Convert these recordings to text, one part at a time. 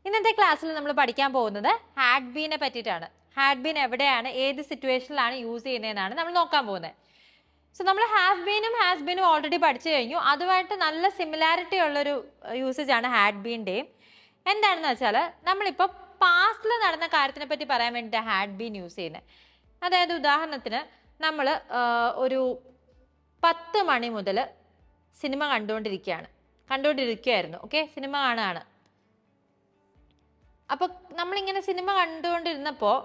ഇന്നത്തെ ക്ലാസ്സിൽ നമ്മൾ പഠിക്കാൻ പോകുന്നത് ഹാഡ് ബീനെ പറ്റിയിട്ടാണ്. ഹാഡ് ബീൻ എവിടെയാണ്, ഏത് സിറ്റുവേഷനിലാണ് യൂസ് ചെയ്യുന്നതെന്നാണ് നമ്മൾ നോക്കാൻ പോകുന്നത്. സോ നമ്മൾ ഹാവ് ബീനും ഹാസ് ബീനും ഓൾറെഡി പഠിച്ചു കഴിഞ്ഞു. അതുമായിട്ട് നല്ല സിമിലാരിറ്റി ഉള്ളൊരു യൂസേജ് ആണ് ഹാഡ് ബീൻ്റെയും. എന്താണെന്ന് വെച്ചാൽ നമ്മളിപ്പോൾ പാസ്റ്റിൽ നടന്ന കാര്യത്തിനെ പറ്റി പറയാൻ വേണ്ടിയിട്ട് ഹാഡ് ബീൻ യൂസ് ചെയ്യുന്നത്. അതായത് ഉദാഹരണത്തിന് നമ്മൾ ഒരു 10 മണി മുതൽ സിനിമ കണ്ടുകൊണ്ടിരിക്കുകയായിരുന്നു. ഓക്കെ, സിനിമ കാണുകയാണ്. അപ്പോൾ നമ്മളിങ്ങനെ സിനിമ കണ്ടുകൊണ്ടിരുന്നപ്പോൾ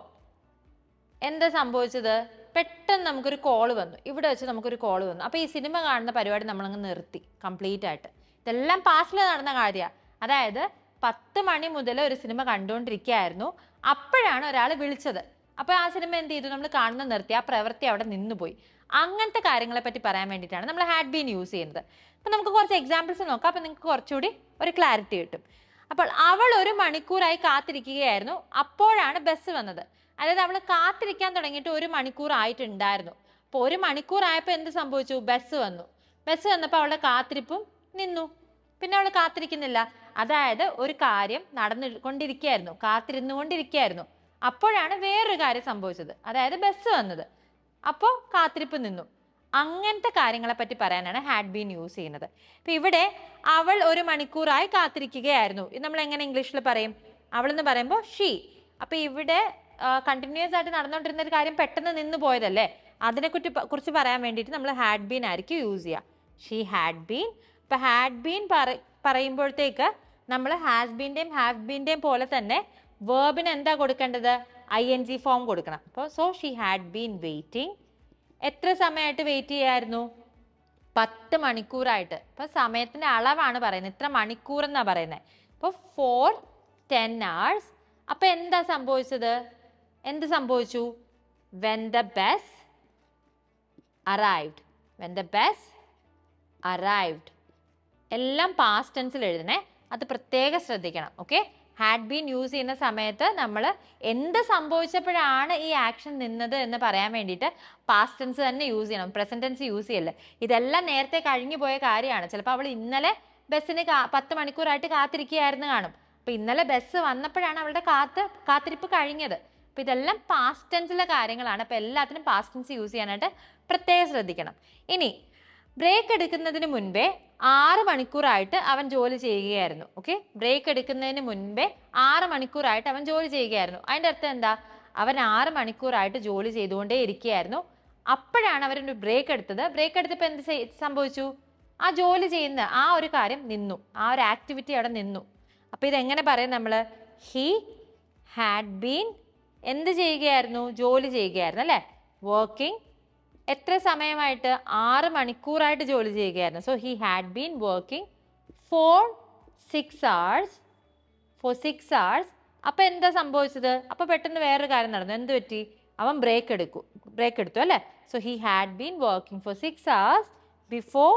എന്താ സംഭവിച്ചത്? പെട്ടെന്ന് നമുക്കൊരു കോള് വന്നു. ഇവിടെ വെച്ച് നമുക്കൊരു കോള് വന്നു. അപ്പോൾ ഈ സിനിമ കാണുന്ന പരിപാടി നമ്മളങ്ങ് നിർത്തി കംപ്ലീറ്റ് ആയിട്ട്. ഇതെല്ലാം പാസ്റ്റിൽ നടന്ന കാര്യമാണ്. അതായത് 10 മണി മുതൽ ഒരു സിനിമ കണ്ടുകൊണ്ടിരിക്കുകയായിരുന്നു. അപ്പോഴാണ് ഒരാൾ വിളിച്ചത്. അപ്പോൾ ആ സിനിമ എന്ത് ചെയ്തു? നമ്മൾ കാണുന്നത് നിർത്തി. ആ പ്രവൃത്തി അവിടെ നിന്നുപോയി. അങ്ങനത്തെ കാര്യങ്ങളെ പറ്റി പറയാൻ വേണ്ടിയിട്ടാണ് നമ്മൾ ഹാഡ് ബീൻ യൂസ് ചെയ്യുന്നത്. അപ്പോൾ നമുക്ക് കുറച്ച് എക്സാമ്പിൾസ് നോക്കാം. അപ്പോൾ നിങ്ങൾക്ക് കുറച്ചുകൂടി ഒരു ക്ലാരിറ്റി കിട്ടും. അപ്പോൾ അവൾ 1 മണിക്കൂറായി കാത്തിരിക്കുകയായിരുന്നു. അപ്പോഴാണ് ബസ് വന്നത്. അതായത് അവൾ കാത്തിരിക്കാൻ തുടങ്ങിയിട്ട് 1 മണിക്കൂർ ആയിട്ടുണ്ടായിരുന്നു. അപ്പോൾ 1 മണിക്കൂറായപ്പോൾ എന്ത് സംഭവിച്ചു? ബസ് വന്നു. ബസ് വന്നപ്പോൾ അവളുടെ കാത്തിരിപ്പും നിന്നു. പിന്നെ അവൾ കാത്തിരിക്കുന്നില്ല. അതായത് ഒരു കാര്യം കാത്തിരുന്നുകൊണ്ടിരിക്കുകയായിരുന്നു. അപ്പോഴാണ് വേറൊരു കാര്യം സംഭവിച്ചത്. അതായത് ബസ് വന്നത്. അപ്പോൾ കാത്തിരിപ്പ് നിന്നു. അങ്ങനത്തെ കാര്യങ്ങളെ പറ്റി പറയാനാണ് ഹാഡ് ബീൻ യൂസ് ചെയ്യുന്നത്. ഇപ്പം ഇവിടെ അവൾ 1 മണിക്കൂറായി കാത്തിരിക്കുകയായിരുന്നു. ഇത് നമ്മൾ എങ്ങനെ ഇംഗ്ലീഷിൽ പറയും? അവൾ എന്ന് പറയുമ്പോൾ ഷീ. അപ്പം ഇവിടെ കണ്ടിന്യൂസ് ആയിട്ട് നടന്നുകൊണ്ടിരുന്ന ഒരു കാര്യം പെട്ടെന്ന് നിന്ന് പോയതല്ലേ, കുറിച്ച് പറയാൻ വേണ്ടിയിട്ട് നമ്മൾ ഹാഡ് ബീൻ ആയിരിക്കും യൂസ് ചെയ്യുക. She had been. ഇപ്പം ഹാഡ് ബീൻ പറയുമ്പോഴത്തേക്ക് നമ്മൾ ഹാസ് ബീൻ്റെയും ഹാവ് ബീൻ്റെയും പോലെ തന്നെ വേർബിന് എന്താ കൊടുക്കേണ്ടത്? ING ഫോം കൊടുക്കണം. അപ്പോൾ ഷീ ഹാഡ് ബീൻ വെയിറ്റിംഗ്. എത്ര സമയമായിട്ട് വെയിറ്റ് ചെയ്യായിരുന്നു? 10 മണിക്കൂറായിട്ട്. അപ്പോൾ സമയത്തിൻ്റെ അളവാണ് പറയുന്നത്, ഇത്ര മണിക്കൂർ എന്നാണ് പറയുന്നത്. അപ്പോൾ 10 hours. അപ്പോൾ എന്താ സംഭവിച്ചത്? എന്ത് സംഭവിച്ചു? when the bus arrived. എല്ലാം പാസ്റ്റ് ടെൻസിൽ എഴുതണേ, അത് പ്രത്യേകം ശ്രദ്ധിക്കണം. ഓക്കെ, ഹാഡ് ബീൻ യൂസ് ചെയ്യുന്ന സമയത്ത് നമ്മൾ എന്ത് സംഭവിച്ചപ്പോഴാണ് ഈ ആക്ഷൻ നിന്നത് എന്ന് പറയാൻ വേണ്ടിയിട്ട് പാസ്റ്റ് ടെൻസ് തന്നെ യൂസ് ചെയ്യണം, പ്രസന്റ് ടെൻസ് യൂസ് ചെയ്യല്ലേ. ഇതെല്ലാം നേരത്തെ കഴിഞ്ഞു പോയ കാര്യമാണ്. ചിലപ്പോൾ അവൾ ഇന്നലെ ബസ്സിന് 10 മണിക്കൂറായിട്ട് കാത്തിരിക്കുകയായിരുന്നു കാണും. അപ്പോൾ ഇന്നലെ ബസ് വന്നപ്പോഴാണ് അവളുടെ കാത്തിരിപ്പ് കഴിഞ്ഞത്. അപ്പോൾ ഇതെല്ലാം പാസ്റ്റ് ടെൻസിലെ കാര്യങ്ങളാണ്. അപ്പോൾ എല്ലാത്തിനും പാസ്റ്റ് ടെൻസ് യൂസ് ചെയ്യാനായിട്ട് പ്രത്യേകം ശ്രദ്ധിക്കണം. ഇനി ബ്രേക്ക് എടുക്കുന്നതിന് മുൻപേ 6 മണിക്കൂറായിട്ട് അവൻ ജോലി ചെയ്യുകയായിരുന്നു. ഓക്കെ, ബ്രേക്ക് എടുക്കുന്നതിന് മുൻപേ 6 മണിക്കൂറായിട്ട് അവൻ ജോലി ചെയ്യുകയായിരുന്നു. അതിൻ്റെ അർത്ഥം എന്താ? അവൻ 6 മണിക്കൂറായിട്ട് ജോലി ചെയ്തുകൊണ്ടേ ഇരിക്കുകയായിരുന്നു. അപ്പോഴാണ് അവരൊരു ബ്രേക്ക് എടുത്തത്. ബ്രേക്ക് എടുത്തപ്പോൾ എന്ത് സംഭവിച്ചു? ആ ജോലി ചെയ്യുന്ന ആ ഒരു കാര്യം നിന്നു, ആ ഒരു ആക്ടിവിറ്റി അവിടെ നിന്നു. അപ്പോൾ ഇതെങ്ങനെ പറയും നമ്മൾ? ഹി ഹാഡ് ബീൻ എന്ത് ചെയ്യുകയായിരുന്നു? ജോലി ചെയ്യുകയായിരുന്നു അല്ലേ, വർക്കിംഗ്. എത്ര സമയമായിട്ട്? 6 മണിക്കൂറായിട്ട് ജോലി ചെയ്യുകയായിരുന്നു. So he had been working for 6 hours. അപ്പോൾ എന്താ സംഭവിച്ചത്? അപ്പോൾ പെട്ടെന്ന് വേറൊരു കാര്യം നടന്നു. എന്ത് പറ്റി? അവൻ ബ്രേക്ക് എടുത്തു അല്ലേ. So he had been working for 6 hours before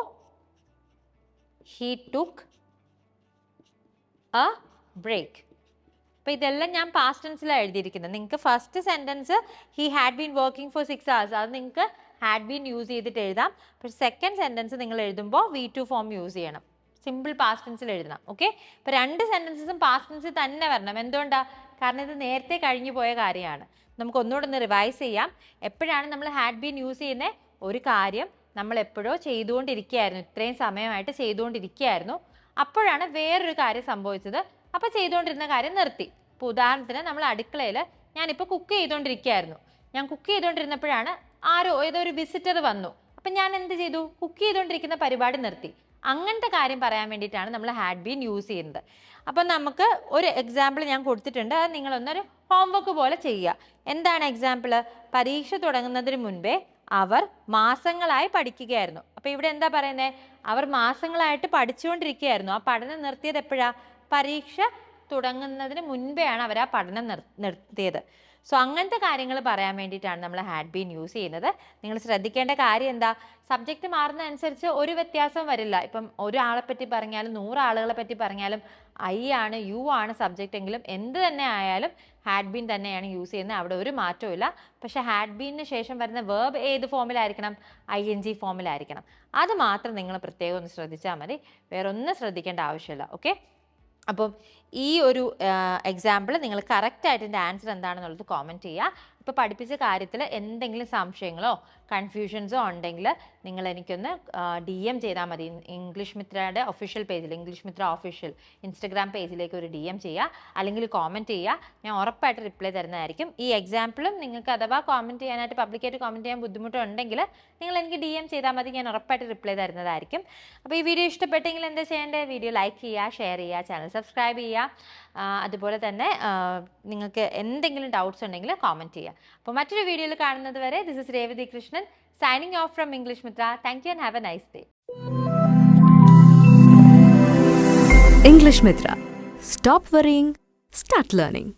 he took a break. അപ്പോൾ ഇതെല്ലാം ഞാൻ പാസ്റ്റ് ടെൻസിലാണ് എഴുതിയിരിക്കുന്നത്. നിങ്ങൾക്ക് first sentence he had been working for 6 hours, അത് നിങ്ങൾക്ക് ഹാഡ് ബീൻ യൂസ് ചെയ്തിട്ട് എഴുതാം. പക്ഷേ സെക്കൻഡ് സെൻറ്റൻസ് നിങ്ങൾ എഴുതുമ്പോൾ V2 ഫോം യൂസ് ചെയ്യണം, സിമ്പിൾ പാസ്റ്റ് ടെൻസിൽ എഴുതണം. ഓക്കെ, ഇപ്പോൾ 2 സെൻറ്റൻസസും പാസ്റ്റ് ടെൻസിൽ തന്നെ വരണം. എന്തുകൊണ്ടാണ്? കാരണം ഇത് നേരത്തെ കഴിഞ്ഞു പോയ കാര്യമാണ്. നമുക്ക് ഒന്നുകൂടെ ഒന്ന് റിവൈസ് ചെയ്യാം. എപ്പോഴാണ് നമ്മൾ ഹാഡ് ബീൻ യൂസ് ചെയ്യുന്നത്? ഒരു കാര്യം നമ്മൾ എപ്പോഴോ ചെയ്തുകൊണ്ടിരിക്കുകയായിരുന്നു, ഇത്രയും സമയമായിട്ട് ചെയ്തുകൊണ്ടിരിക്കുകയായിരുന്നു. അപ്പോഴാണ് വേറൊരു കാര്യം സംഭവിച്ചത്. അപ്പോൾ ചെയ്തുകൊണ്ടിരുന്ന കാര്യം നിർത്തി. ഇപ്പോൾ ഉദാഹരണത്തിന് നമ്മൾ അടുക്കളയിൽ ഞാനിപ്പോൾ കുക്ക് ചെയ്തുകൊണ്ടിരിക്കുകയായിരുന്നപ്പോഴാണ് ഏതോ ഒരു വിസിറ്റർ വന്നു. അപ്പം ഞാൻ എന്ത് ചെയ്തു? കുക്ക് ചെയ്തുകൊണ്ടിരിക്കുന്ന പരിപാടി നിർത്തി. അങ്ങനത്തെ കാര്യം പറയാൻ വേണ്ടിയിട്ടാണ് നമ്മൾ ഹാഡ് ബീൻ യൂസ് ചെയ്യുന്നത്. അപ്പം നമുക്ക് ഒരു എക്സാമ്പിൾ ഞാൻ കൊടുത്തിട്ടുണ്ട്, അത് നിങ്ങളൊന്നൊരു ഹോംവർക്ക് പോലെ ചെയ്യുക. എന്താണ് എക്സാമ്പിൾ? പരീക്ഷ തുടങ്ങുന്നതിന് മുൻപേ അവർ മാസങ്ങളായി പഠിക്കുകയായിരുന്നു. അപ്പോൾ ഇവിടെ എന്താ പറയുന്നത്? അവർ മാസങ്ങളായിട്ട് പഠിച്ചുകൊണ്ടിരിക്കുകയായിരുന്നു. ആ പഠനം നിർത്തിയത് എപ്പോഴാണ്? പരീക്ഷ തുടങ്ങുന്നതിന് മുൻപെയാണ് അവർ ആ പഠനം നിർത്തിയത്. സോ അങ്ങനത്തെ കാര്യങ്ങൾ പറയാൻ വേണ്ടിയിട്ടാണ് നമ്മൾ ഹാഡ് ബീൻ യൂസ് ചെയ്യുന്നത്. നിങ്ങൾ ശ്രദ്ധിക്കേണ്ട കാര്യം എന്താ? സബ്ജക്റ്റ് മാറുന്നതനുസരിച്ച് ഒരു വ്യത്യാസം വരില്ല. ഇപ്പം ഒരാളെ പറ്റി പറഞ്ഞാലും 100 ആളുകളെ പറ്റി പറഞ്ഞാലും I ആണ് യു ആണ് സബ്ജക്റ്റ് എങ്കിലും എന്ത് തന്നെ ആയാലും ഹാഡ് ബീൻ തന്നെയാണ് യൂസ് ചെയ്യുന്നത്. അവിടെ ഒരു മാറ്റവും ഇല്ല. പക്ഷെ ഹാഡ് ബീനിന് ശേഷം വരുന്ന വേർബ് ഏത് ഫോമിലായിരിക്കണം? ING ഫോമിലായിരിക്കണം. അത് മാത്രം നിങ്ങൾ പ്രത്യേകം ഒന്ന് ശ്രദ്ധിച്ചാൽ മതി, വേറെ ഒന്നും ശ്രദ്ധിക്കേണ്ട ആവശ്യമില്ല. ഓക്കെ, അപ്പം ഈ ഒരു എക്സാമ്പിൾ നിങ്ങൾ കറക്റ്റായിട്ട് എൻ്റെ ആൻസർ എന്താണെന്നുള്ളത് കോമെൻറ്റ് ചെയ്യുക. ഇപ്പോൾ പഠിപ്പിച്ച കാര്യത്തിൽ എന്തെങ്കിലും സംശയങ്ങളോ കൺഫ്യൂഷൻസോ ഉണ്ടെങ്കിൽ നിങ്ങൾ എനിക്കൊന്ന് DM ചെയ്താൽ മതി. ഇംഗ്ലീഷ് മിത്രയുടെ ഒഫീഷ്യൽ പേജിൽ, ഇംഗ്ലീഷ് മിത്ര ഒഫീഷ്യൽ ഇൻസ്റ്റഗ്രാം പേജിലേക്ക് ഒരു DM ചെയ്യുക, അല്ലെങ്കിൽ കോമെൻറ്റ് ചെയ്യുക. ഞാൻ ഉറപ്പായിട്ട് റിപ്ലൈ തരുന്നതായിരിക്കും. ഈ എക്സാമ്പിളും നിങ്ങൾക്ക് അഥവാ കോമെൻറ്റ് ചെയ്യാനായിട്ട്, പബ്ലിക്കായിട്ട് കോമെൻറ്റ് ചെയ്യാൻ ബുദ്ധിമുട്ടുണ്ടെങ്കിൽ നിങ്ങൾ എനിക്ക് DM ചെയ്താൽ മതി, ഞാൻ ഉറപ്പായിട്ട് റിപ്ലൈ തരുന്നതായിരിക്കും. അപ്പോൾ ഈ വീഡിയോ ഇഷ്ടപ്പെട്ടെങ്കിൽ എന്താ ചെയ്യേണ്ടത്? വീഡിയോ ലൈക്ക് ചെയ്യുക, ഷെയർ ചെയ്യുക, ചാനൽ സബ്സ്ക്രൈബ് ചെയ്യുക. അതുപോലെ തന്നെ നിങ്ങൾക്ക് എന്തെങ്കിലും ഡൗട്ട്സ് ഉണ്ടെങ്കിൽ കോമെൻറ്റ് ചെയ്യുക. അപ്പോൾ മറ്റൊരു വീഡിയോയിൽ കാണുന്നത് വരെ, this is Revathi Krishnan signing off from English Mitra. Thank you and have a nice day. English Mitra. Stop worrying, start learning.